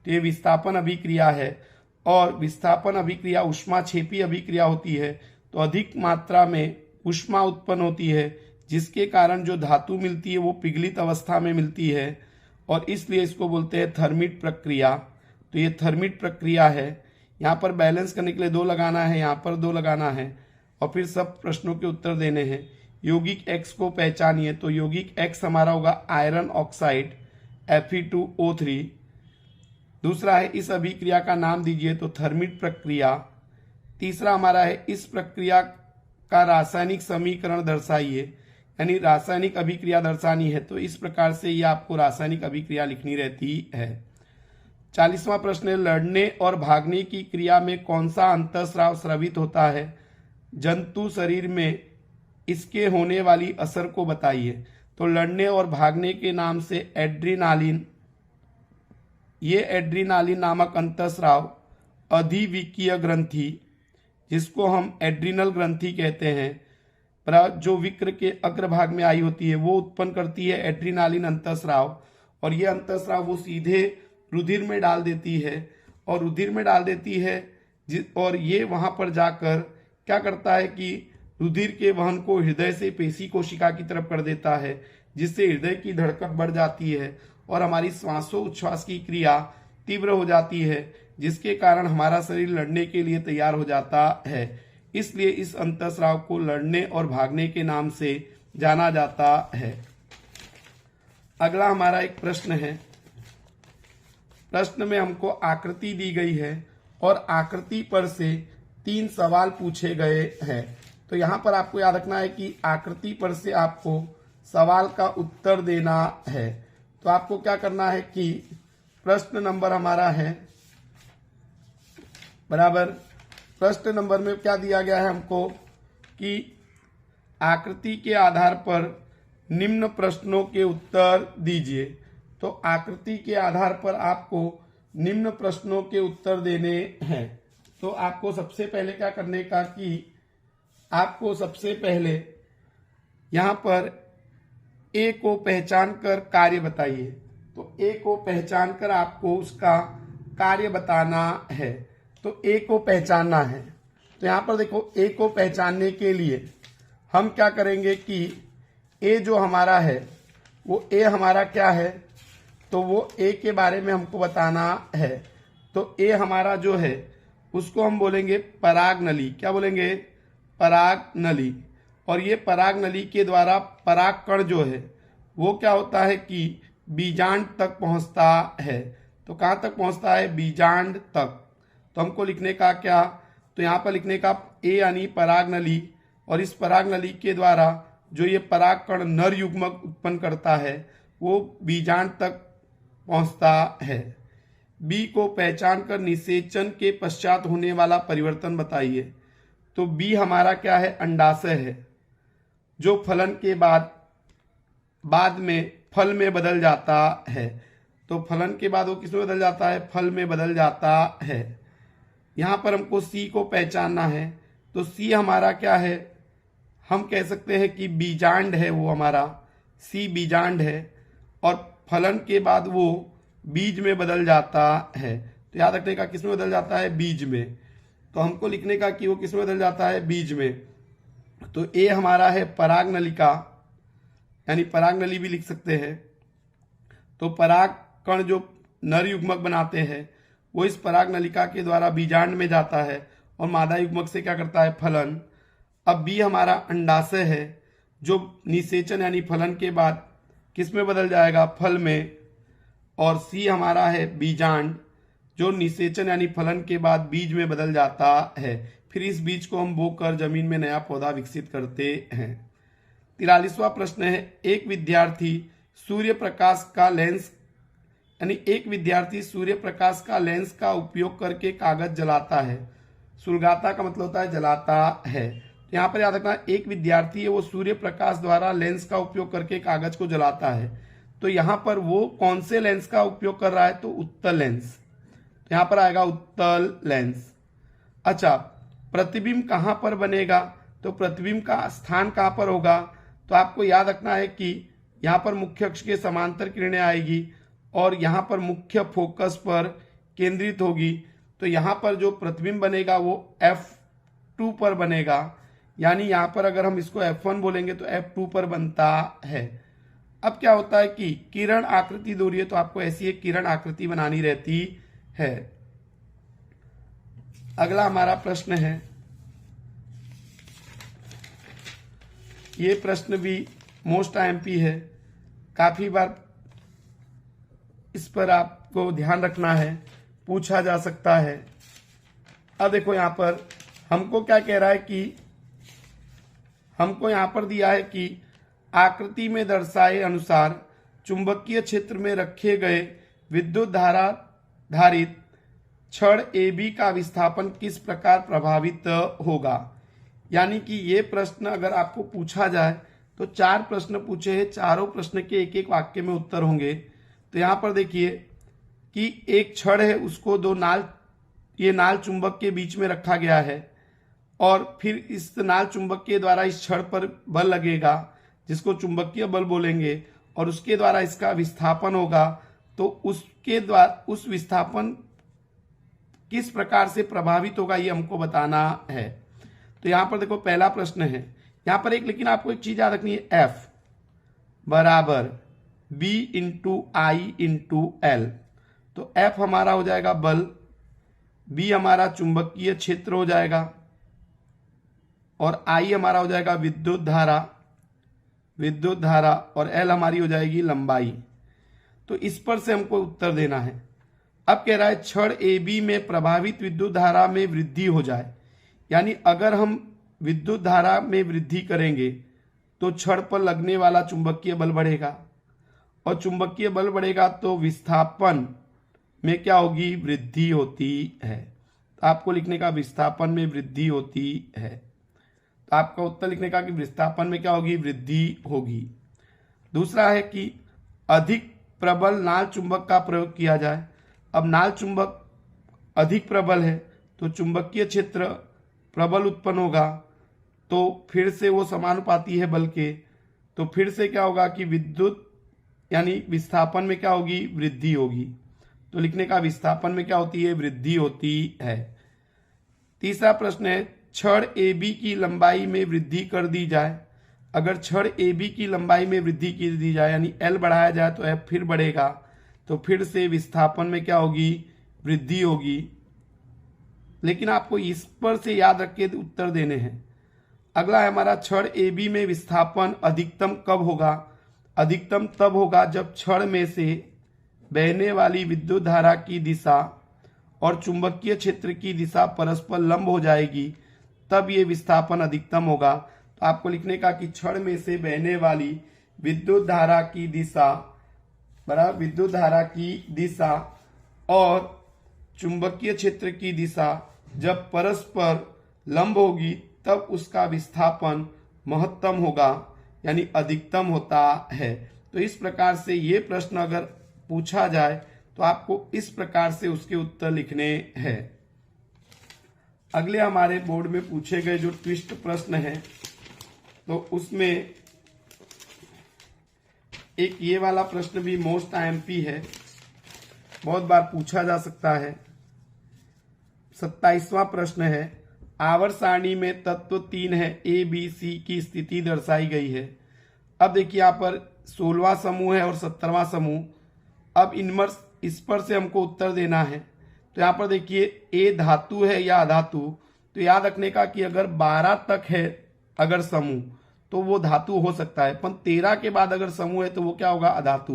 तो ये विस्थापन अभिक्रिया है, और विस्थापन अभिक्रिया ऊष्माक्षेपी अभिक्रिया होती है, तो अधिक मात्रा में ऊष्मा उत्पन्न होती है, जिसके कारण जो धातु मिलती है वो पिघलित अवस्था में मिलती है, और इसलिए इसको बोलते हैं थर्मिट प्रक्रिया। तो ये थर्मिट प्रक्रिया है। यहाँ पर बैलेंस करने के लिए 2 लगाना है, यहाँ पर 2 लगाना है, और फिर सब प्रश्नों के उत्तर देने हैं। यौगिक एक्स को पहचानिए। तो यौगिक एक्स हमारा होगा आयरन ऑक्साइड Fe2O3। दूसरा है इस अभिक्रिया का नाम दीजिए, तो थर्मिट प्रक्रिया। तीसरा हमारा है इस प्रक्रिया का रासायनिक समीकरण दर्शाइए, यानी रासायनिक अभिक्रिया दर्शानी है, तो इस प्रकार से ये आपको रासायनिक अभिक्रिया लिखनी रहती है। 40वां प्रश्न है, लड़ने और भागने की क्रिया में कौन सा अंतःस्राव स्रावित होता है? जंतु शरीर में इसके होने वाली असर को बताइए। तो लड़ने और भागने के नाम से एड्रीनालिन, ये एड्रीनालिन नामक अंतःस्राव अधिविकीय ग्रंथि, जिसको हम एड्रिनल ग्रंथि कहते हैं, जो विक्र के अग्रभाग में आई होती है, वो उत्पन्न करती है एड्रीनालिन अंतःस्राव, और ये अंतःस्राव वो सीधे रुधिर में डाल देती है, और रुधिर में डाल देती है, और ये वहां पर जाकर क्या करता है कि रुधिर के वहन को हृदय से पेशी कोशिका की तरफ कर देता है, जिससे हृदय की धड़कन बढ़ जाती है और हमारी श्वासोच्छ्वास की क्रिया तीव्र हो जाती है, जिसके कारण हमारा शरीर लड़ने के लिए तैयार हो जाता है। इसलिए इस अंतःस्राव को लड़ने और भागने के नाम से जाना जाता है। अगला हमारा एक प्रश्न है। प्रश्न में हमको आकृति दी गई है और आकृति पर से 3 सवाल पूछे गए हैं। तो यहां पर आपको याद रखना है कि आकृति पर से आपको सवाल का उत्तर देना है। तो आपको क्या करना है कि प्रश्न नंबर हमारा है बराबर, प्रश्न नंबर में क्या दिया गया है हमको कि आकृति के आधार पर निम्न प्रश्नों के उत्तर दीजिए। तो आकृति के आधार पर आपको निम्न प्रश्नों के उत्तर देने हैं। तो आपको सबसे पहले क्या करने का कि आपको सबसे पहले यहां पर ए को पहचान कर कार्य बताइए। तो ए को पहचान कर आपको उसका कार्य बताना है। तो ए को पहचानना है। तो यहां पर देखो, ए को पहचानने के लिए हम क्या करेंगे कि ए जो हमारा है वो ए हमारा क्या है, तो वो ए के बारे में हमको बताना है। तो ए हमारा जो है उसको हम बोलेंगे पराग नली। क्या बोलेंगे? पराग नली। और ये पराग नली के द्वारा पराग कण जो है वो क्या होता है कि बीजांड तक पहुंचता है। तो कहां तक पहुंचता है? बीजांड तक। तो हमको लिखने का क्या, तो यहाँ पर लिखने का ए यानी पराग नली, और इस पराग नली के द्वारा जो ये पराग कण नर युग्मक उत्पन्न करता है वो बीजांड तक पहुंचता है। बी को पहचान कर निषेचन के पश्चात होने वाला परिवर्तन बताइए। तो बी हमारा क्या है, अंडाशय है, जो फलन के बाद में फल में बदल जाता है। तो फलन के बाद वो किस में बदल जाता है, फल में बदल जाता है। यहां पर हमको सी को पहचानना है, तो सी हमारा क्या है, हम कह सकते हैं कि बीजांड है, वो हमारा सी बीजांड है, और फलन के बाद वो बीज में बदल जाता है। तो याद रखने का किस में बदल जाता है, बीज में। तो हमको लिखने का कि वो किस में बदल जाता है, बीज में। तो ए हमारा है पराग नलिका, यानी पराग नली भी लिख सकते हैं। तो पराग कण जो नर युग्मक बनाते हैं वो इस पराग नलिका के द्वारा बीजांड में जाता है और मादा युग्मक से क्या करता है, फलन। अब बी हमारा अंडाशय है, जो निषेचन यानी फलन के बाद किस में बदल जाएगा, फल में। और सी हमारा है बीजांड, जो निषेचन यानी फलन के बाद बीज में बदल जाता है। फिर इस बीज को हम बोकर जमीन में नया पौधा विकसित करते हैं। 43वां प्रश्न है, एक विद्यार्थी सूर्य प्रकाश का लेंस का उपयोग करके कागज जलाता है। सुलगाता का मतलब होता है जलाता है। यहाँ पर याद रखना, एक विद्यार्थी है वो सूर्य प्रकाश द्वारा लेंस का उपयोग करके कागज को जलाता है। तो यहाँ पर वो कौन से लेंस का उपयोग कर रहा है, तो उत्तल लेंस। तो यहाँ पर आएगा उत्तल लेंस। अच्छा, प्रतिबिंब कहाँ पर बनेगा, तो प्रतिबिंब का स्थान कहाँ पर होगा, तो आपको याद रखना है कि यहाँ पर मुख्य अक्ष के समांतर किरणें आएगी और यहाँ पर मुख्य फोकस पर केंद्रित होगी। तो यहाँ पर जो प्रतिबिंब बनेगा वो F2 पर बनेगा, यानी यहाँ पर अगर हम इसको F1 बोलेंगे तो F2 पर बनता है। अब क्या होता है कि किरण आकृति दो रही है, तो आपको ऐसी एक किरण आकृति बनानी रहती है। अगला हमारा प्रश्न है, ये प्रश्न भी मोस्ट आईएमपी है, काफी बार इस पर आपको ध्यान रखना है, पूछा जा सकता है। अब देखो यहाँ पर हमको क्या कह रहा है कि हमको यहाँ पर दिया है कि आकृति में दर्शाए अनुसार चुंबकीय क्षेत्र में रखे गए विद्युत धारा धारित छड़ AB का विस्थापन किस प्रकार प्रभावित होगा। यानी कि ये प्रश्न अगर आपको पूछा जाए तो 4 प्रश्न पूछे हैं, चारों प्रश्न के एक एक वाक्य में उत्तर होंगे। तो यहाँ पर देखिए कि एक छड़ है, उसको ये नाल चुंबक के बीच में रखा गया है और फिर इस नाल चुंबक के द्वारा इस छड़ पर बल लगेगा जिसको चुंबकीय बल बोलेंगे और उसके द्वारा इसका विस्थापन होगा। तो उसके द्वारा उस विस्थापन किस प्रकार से प्रभावित होगा ये हमको बताना है। तो यहाँ पर देखो पहला प्रश्न है, यहाँ पर लेकिन आपको एक चीज याद रखनी है, F बराबर B इंटू आई इंटू एल। तो F हमारा हो जाएगा बल, B हमारा चुंबकीय क्षेत्र हो जाएगा और I हमारा हो जाएगा विद्युत धारा और L हमारी हो जाएगी लंबाई। तो इस पर से हमको उत्तर देना है। अब कह रहा है छड़ AB में प्रभावित विद्युत धारा में वृद्धि हो जाए, यानी अगर हम विद्युत धारा में वृद्धि करेंगे तो छड़ पर लगने वाला चुंबकीय बल बढ़ेगा और चुंबकीय बल बढ़ेगा तो विस्थापन में क्या होगी, वृद्धि होती है। तो आपको लिखने का विस्थापन में वृद्धि होती है। तो आपका उत्तर लिखने का कि विस्थापन में क्या होगी, वृद्धि होगी। दूसरा है कि अधिक प्रबल नाल चुंबक का प्रयोग किया जाए। अब नाल चुंबक अधिक प्रबल है तो चुंबकीय क्षेत्र प्रबल उत्पन्न होगा, तो फिर से वो समानुपाती है बल के, तो फिर से क्या होगा कि विद्युत यानी विस्थापन में क्या होगी, वृद्धि होगी। तो लिखने का विस्थापन में क्या होती है, वृद्धि होती है। तीसरा प्रश्न है, छड़ AB की लंबाई में वृद्धि कर दी जाए। अगर छड़ AB की लंबाई में वृद्धि की दी जाए यानी L बढ़ाया जाए तो F फिर बढ़ेगा, तो फिर से विस्थापन में क्या होगी, वृद्धि होगी। लेकिन आपको इस पर से याद रख के उत्तर देने हैं। अगला है हमारा छड़ AB में विस्थापन अधिकतम कब होगा। अधिकतम तब होगा जब छड़ में से बहने वाली विद्युत धारा की दिशा और चुंबकीय क्षेत्र की दिशा परस्पर लंब हो जाएगी तब ये विस्थापन अधिकतम होगा। तो आपको लिखने का कि छड़ में से बहने वाली विद्युत धारा की दिशा बराबर विद्युत धारा की दिशा और चुंबकीय क्षेत्र की दिशा जब परस्पर लंब होगी तब उसका विस्थापन महत्तम होगा यानी अधिकतम होता है। तो इस प्रकार से ये प्रश्न अगर पूछा जाए तो आपको इस प्रकार से उसके उत्तर लिखने हैं। अगले हमारे बोर्ड में पूछे गए जो ट्विस्ट प्रश्न है तो उसमें एक ये वाला प्रश्न भी मोस्ट आईएमपी है, बहुत बार पूछा जा सकता है। 27वां प्रश्न है, आवर्त सारणी में तत्व 3 है, ए बी सी की स्थिति दर्शाई गई है। अब देखिए यहाँ पर 16वां समूह है और 17वां समूह। अब इस पर से हमको उत्तर देना है। तो यहाँ पर देखिए ए धातु है या अधातु, तो याद रखने का कि अगर 12 तक है अगर समूह तो वो धातु हो सकता है, पर 13 के बाद अगर समूह है तो वो क्या होगा, अधातु।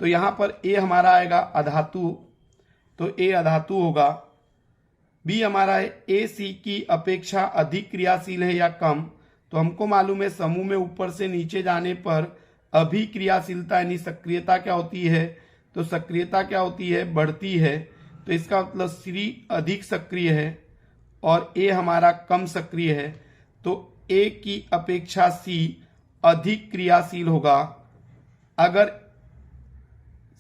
तो यहाँ पर ए हमारा आएगा अधातु, तो ए अधातु होगा। बी हमारा है ए सी की अपेक्षा अधिक क्रियाशील है या कम, तो हमको मालूम है समूह में ऊपर से नीचे जाने पर अभिक्रियाशीलता यानी सक्रियता क्या होती है, तो सक्रियता क्या होती है, बढ़ती है। तो इसका मतलब सी अधिक सक्रिय है और ए हमारा कम सक्रिय है, तो ए की अपेक्षा सी अधिक क्रियाशील होगा। अगर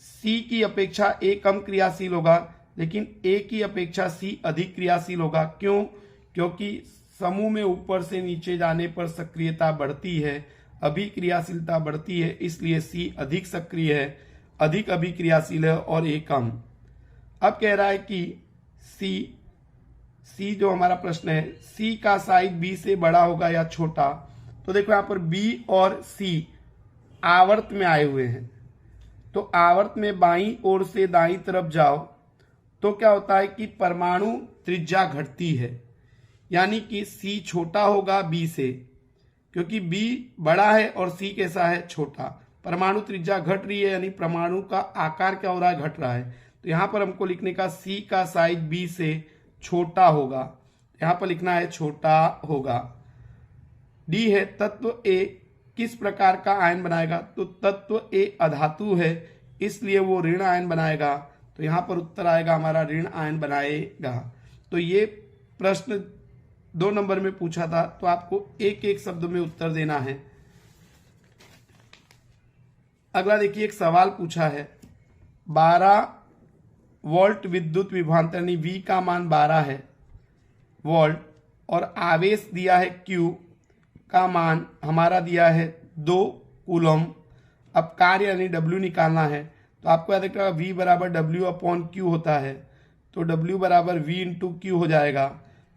सी की अपेक्षा ए कम क्रियाशील होगा लेकिन ए की अपेक्षा सी अधिक क्रियाशील होगा। क्यों? क्योंकि समूह में ऊपर से नीचे जाने पर सक्रियता बढ़ती है, अभिक्रियाशीलता बढ़ती है, इसलिए सी अधिक सक्रिय है, अधिक अभिक्रियाशील है और ए कम। अब कह रहा है कि सी जो हमारा प्रश्न है, सी का साइज बी से बड़ा होगा या छोटा। तो देखो यहाँ पर बी और सी आवर्त में आए हुए हैं, तो आवर्त में बाईं ओर से दाईं तरफ जाओ तो क्या होता है कि परमाणु त्रिज्या घटती है, यानी कि सी छोटा होगा बी से, क्योंकि बी बड़ा है और सी कैसा है, छोटा। परमाणु त्रिज्या घट रही है यानी परमाणु का आकार क्या हो रहा है, घट रहा है। तो यहां पर हमको लिखने का सी का साइज बी से छोटा होगा, यहां पर लिखना है छोटा होगा। डी है तत्व ए किस प्रकार का आयन बनाएगा, तो तत्व ए अधातु है इसलिए वो ऋण आयन बनाएगा, तो यहां पर उत्तर आएगा हमारा ऋण आयन बनाएगा। तो ये प्रश्न 2 नंबर में पूछा था, तो आपको एक एक शब्द में उत्तर देना है। अगला देखिए एक सवाल पूछा है, 12 वोल्ट विद्युत विभवांतर यानी V का मान 12 है वोल्ट और आवेश दिया है Q का मान हमारा दिया है 2 कूलम। अब कार्य यानी W निकालना है, तो आपको याद रखना V बराबर W/Q होता है, तो W बराबर V इंटू Q हो जाएगा।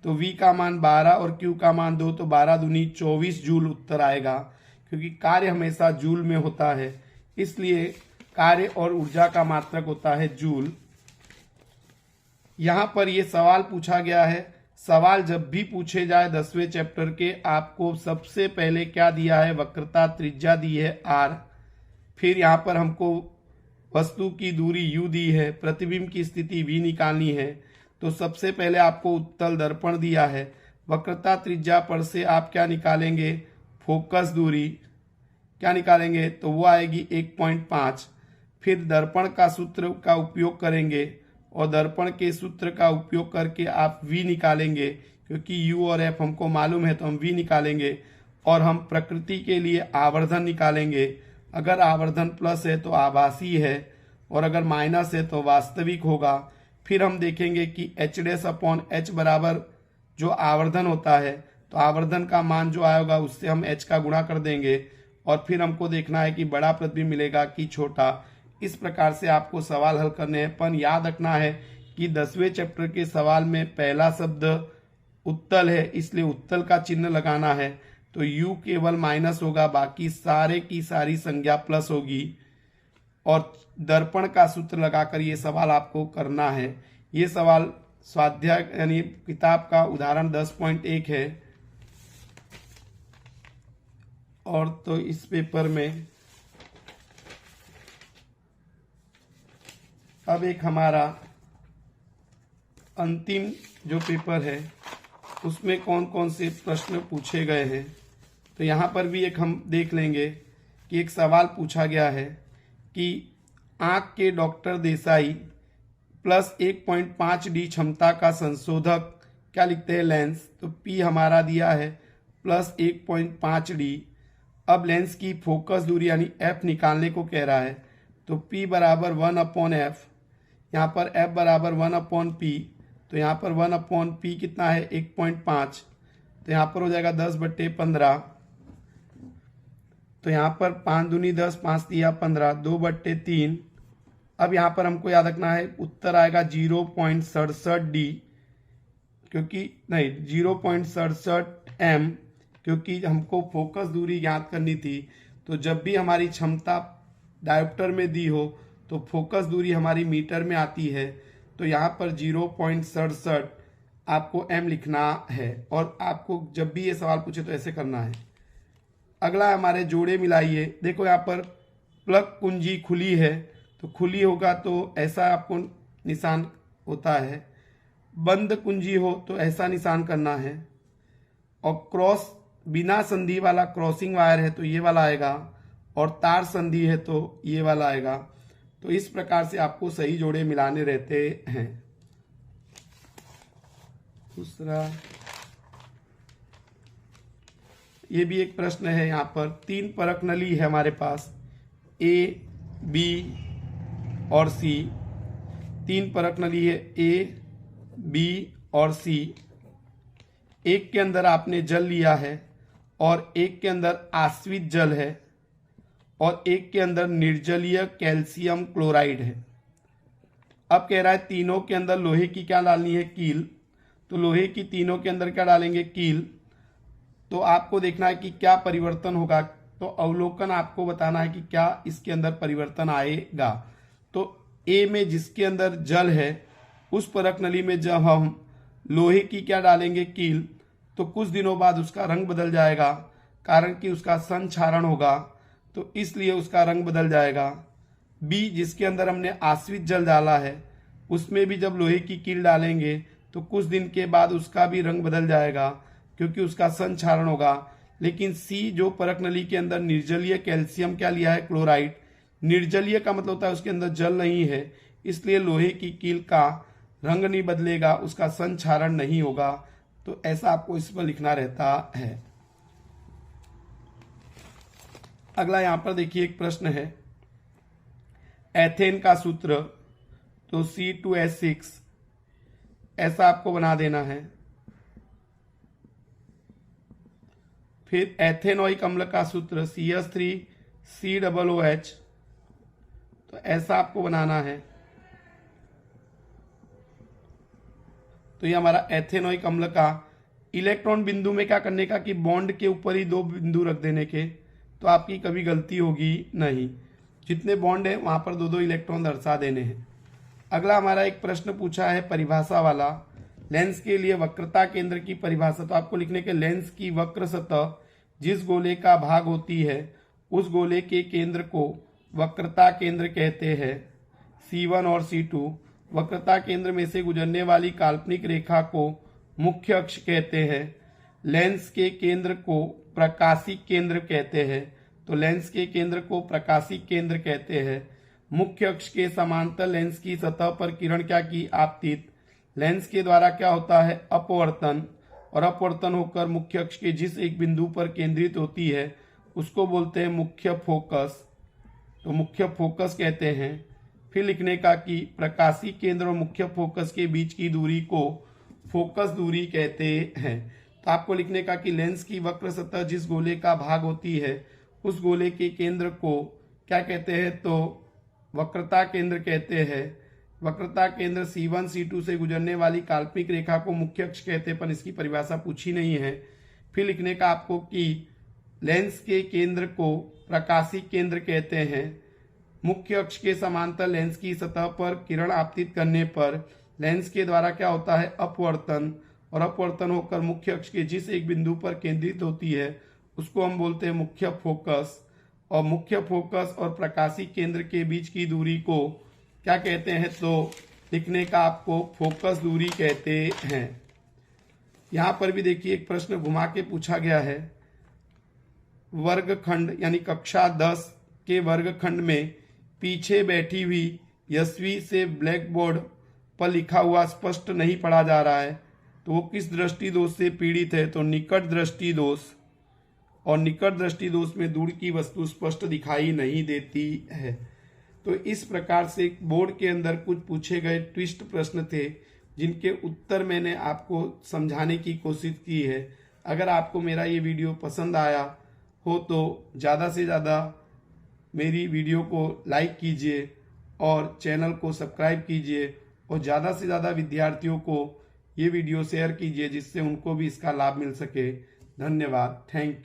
तो V का मान 12 और Q का मान 2, तो 12 दूनी 24 जूल उत्तर आएगा, क्योंकि कार्य हमेशा जूल में होता है, इसलिए कार्य और ऊर्जा का मात्रक होता है जूल। यहां पर यह सवाल पूछा गया है। सवाल जब भी पूछे जाए 10वें चैप्टर के, आपको सबसे पहले क्या दिया है, वक्रता त्रिज्या दी है r, फिर यहां पर हमको वस्तु की दूरी u दी है, प्रतिबिंब की स्थिति v निकालनी है। तो सबसे पहले आपको उत्तल दर्पण दिया है, वक्रता त्रिज्या पर से आप क्या निकालेंगे, फोकस दूरी क्या निकालेंगे, तो वो आएगी 1.5। फिर दर्पण का सूत्र का उपयोग करेंगे और दर्पण के सूत्र का उपयोग करके आप v निकालेंगे, क्योंकि u और f हमको मालूम है तो हम v निकालेंगे। और हम प्रकृति के लिए आवर्धन निकालेंगे, अगर आवर्धन प्लस है तो आभासी है और अगर माइनस है तो वास्तविक होगा। फिर हम देखेंगे कि h' बराबर जो आवर्धन होता है, तो आवर्धन का मान जो आएगा उससे हम h का गुणा कर देंगे और फिर हमको देखना है कि बड़ा प्रतिबिंब मिलेगा कि छोटा। इस प्रकार से आपको सवाल हल करने हैं, पर याद रखना है कि 10वें चैप्टर के सवाल में पहला शब्द उत्तल है, इसलिए उत्तल का चिन्ह लगाना है। तो u केवल माइनस होगा, बाकी सारे की सारी संज्ञा प्लस होगी और दर्पण का सूत्र लगाकर ये सवाल आपको करना है। ये सवाल स्वाध्याय यानी किताब का उदाहरण 10.1 है और तो इस पेपर में अब एक हमारा अंतिम जो पेपर है उसमें कौन कौन से प्रश्न पूछे गए हैं। तो यहाँ पर भी एक हम देख लेंगे कि एक सवाल पूछा गया है कि आँख के डॉक्टर देसाई प्लस 1.5D क्षमता का संशोधक क्या लिखते हैं लेंस, तो P हमारा दिया है प्लस 1.5D। अब लेंस की फोकस दूरी यानी F निकालने को कह रहा है, तो P बराबर 1/F, यहाँ पर F बराबर 1/P, तो यहाँ पर 1/P कितना है 1.5, तो यहाँ पर हो जाएगा 10/15, तो यहाँ पर 5 दूनी 10, 5 तिया 15, 2/3। अब यहाँ पर हमको याद रखना है उत्तर आएगा 0.67D, क्योंकि नहीं 0.67 M, क्योंकि हमको फोकस दूरी याद करनी थी। तो जब भी हमारी क्षमता डायोप्टर में दी हो तो फोकस दूरी हमारी मीटर में आती है, तो यहाँ पर 0.67 आपको M लिखना है और आपको जब भी ये सवाल पूछे तो ऐसे करना है। अगला हमारे जोड़े मिलाइए। देखो यहाँ पर प्लग कुंजी खुली है, तो खुली होगा तो ऐसा आपको निशान होता है, बंद कुंजी हो तो ऐसा निशान करना है, और क्रॉस बिना संधि वाला क्रॉसिंग वायर है तो ये वाला आएगा, और तार संधि है तो ये वाला आएगा। तो इस प्रकार से आपको सही जोड़े मिलाने रहते हैं। दूसरा ये भी एक प्रश्न है, यहाँ पर 3 परख नली है हमारे पास A, B और C। 3 परख नली है A, B और C। एक के अंदर आपने जल लिया है और एक के अंदर आश्वित जल है और एक के अंदर निर्जलीय कैल्शियम क्लोराइड है। अब कह रहा है तीनों के अंदर लोहे की क्या डालनी है कील, तो लोहे की तीनों के अंदर क्या डालेंगे कील। तो आपको देखना है कि क्या परिवर्तन होगा, तो अवलोकन आपको बताना है कि क्या इसके अंदर परिवर्तन आएगा। तो ए में जिसके अंदर जल है उस परख नली में जब हम लोहे की क्या डालेंगे कील, तो कुछ दिनों बाद उसका रंग बदल जाएगा, कारण कि उसका संक्षारण होगा, तो इसलिए उसका रंग बदल जाएगा। बी जिसके अंदर हमने आश्वित जल डाला है उसमें भी जब लोहे की कील डालेंगे तो कुछ दिन के बाद उसका भी रंग बदल जाएगा, क्योंकि उसका संक्षारण होगा। लेकिन सी जो परख नली के अंदर निर्जलीय कैल्शियम क्या लिया है क्लोराइड, निर्जलीय का मतलब होता है उसके अंदर जल नहीं है, इसलिए लोहे की कील का रंग नहीं बदलेगा, उसका संक्षारण नहीं होगा। तो ऐसा आपको इस पर लिखना रहता है। अगला यहां पर देखिए एक प्रश्न है एथेन का सूत्र, तो C2H6 ऐसा आपको बना देना है। फिर एथेनोइक अम्ल का सूत्र CH3COOH, तो ऐसा आपको बनाना है। तो ये हमारा एथेनोइक अम्ल का इलेक्ट्रॉन बिंदु में क्या करने का कि बॉन्ड के ऊपर ही 2 बिंदु रख देने के, तो आपकी कभी गलती होगी नहीं। जितने बॉन्ड है वहां पर 2-2 इलेक्ट्रॉन दर्शा देने हैं। अगला हमारा एक प्रश्न पूछा है परिभाषा वाला, लेंस के लिए वक्रता केंद्र की परिभाषा। तो आपको लिखने के लेंस की वक्र सतह जिस गोले का भाग होती है उस गोले के केंद्र को वक्रता केंद्र कहते हैं। C1 और C2 वक्रता केंद्र में से गुजरने वाली काल्पनिक रेखा को मुख्य अक्ष कहते हैं। लेंस के केंद्र को प्रकाशिक केंद्र कहते हैं, तो लेंस के केंद्र को प्रकाशिक केंद्र कहते हैं। मुख्य अक्ष के समांतर लेंस की सतह पर किरण क्या की आपतित, लेंस के द्वारा क्या होता है अपवर्तन, और अपवर्तन होकर मुख्य अक्ष के जिस एक बिंदु पर केंद्रित होती है उसको बोलते हैं मुख्य फोकस, तो मुख्य फोकस कहते हैं। फिर लिखने का कि प्रकाशिक केंद्र और मुख्य फोकस के बीच की दूरी को फोकस दूरी कहते हैं। तो आपको लिखने का कि लेंस की वक्र सतह जिस गोले का भाग होती है उस गोले के केंद्र को क्या कहते हैं, तो वक्रता केंद्र कहते हैं। वक्रता केंद्र C1 C2 से गुजरने वाली काल्पनिक रेखा को मुख्य अक्ष कहते हैं, पर इसकी परिभाषा पूछी नहीं है। फिर लिखने का आपको कि लेंस के केंद्र को प्रकाशिक केंद्र कहते हैं। मुख्य अक्ष के समांतर लेंस की सतह पर किरण आपतित करने पर लेंस के द्वारा क्या होता है अपवर्तन, और अपवर्तन होकर मुख्य अक्ष के जिस एक बिंदु पर केंद्रित होती है उसको हम बोलते हैं मुख्य फोकस, और मुख्य फोकस और प्रकाशिक केंद्र के बीच की दूरी को क्या कहते हैं, तो लिखने का आपको फोकस दूरी कहते हैं। यहां पर भी देखिए एक प्रश्न घुमा के पूछा गया है। वर्गखंड यानी कक्षा 10 के वर्गखंड में पीछे बैठी हुई यशवी से ब्लैक बोर्ड पर लिखा हुआ स्पष्ट नहीं पढ़ा जा रहा है, तो वो किस दृष्टि दोष से पीड़ित है? तो निकट दृष्टि दोष। और निकट दृष्टि दोष में दूर की वस्तु स्पष्ट दिखाई नहीं देती है। तो इस प्रकार से बोर्ड के अंदर कुछ पूछे गए ट्विस्ट प्रश्न थे, जिनके उत्तर मैंने आपको समझाने की कोशिश की है। अगर आपको मेरा ये वीडियो पसंद आया हो तो ज़्यादा से ज़्यादा मेरी वीडियो को लाइक कीजिए और चैनल को सब्सक्राइब कीजिए, और ज़्यादा से ज़्यादा विद्यार्थियों को ये वीडियो शेयर कीजिए, जिससे उनको भी इसका लाभ मिल सके। धन्यवाद। Thank you.